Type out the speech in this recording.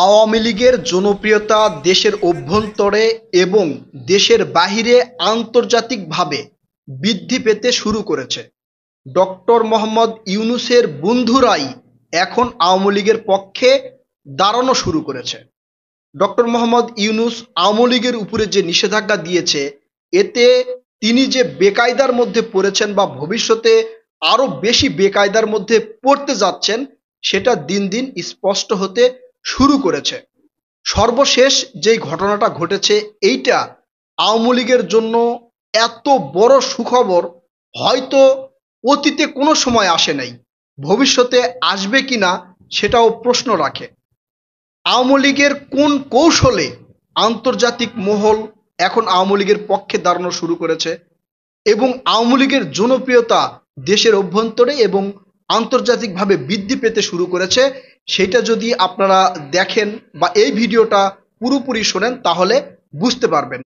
আওয়ামী লীগের জনপ্রিয়তা দেশের অভ্যন্তরে এবং দেশের বাহিরে আন্তর্জাতিকভাবে বৃদ্ধি পেতে শুরু করেছে। ডক্টর মোহাম্মদ ইউনূসের বন্ধুরাই এখন আওয়ামী লীগের পক্ষে দাঁড়ানো শুরু করেছে। ডক্টর মোহাম্মদ ইউনূস আওয়ামী লীগের উপরে যে নিষেধাজ্ঞা দিয়েছে, এতে তিনি যে বেকায়দার মধ্যে পড়েছেন বা ভবিষ্যতে আরো বেশি বেকায়দার মধ্যে পড়তে যাচ্ছেন, সেটা দিন দিন স্পষ্ট হতে শুরু করেছে। সর্বশেষ যেই ঘটনাটা ঘটেছে, এইটা আওয়ামী লীগের জন্য এত বড় সুখবর হয়তো অতীতে কোনো সময় আসে নাই, ভবিষ্যতে আসবে কিনা সেটাও প্রশ্ন রাখে। আওয়ামী লীগের কোন কৌশলে আন্তর্জাতিক মহল এখন আওয়ামী লীগের পক্ষে দাঁড়ানো শুরু করেছে এবং আওয়ামী লীগের জনপ্রিয়তা দেশের অভ্যন্তরে এবং আন্তর্জাতিকভাবে বৃদ্ধি পেতে শুরু করেছে, সেটা যদি আপনারা দেখেন বা এই ভিডিওটা পুরোপুরি শোনেন তাহলে বুঝতে পারবেন।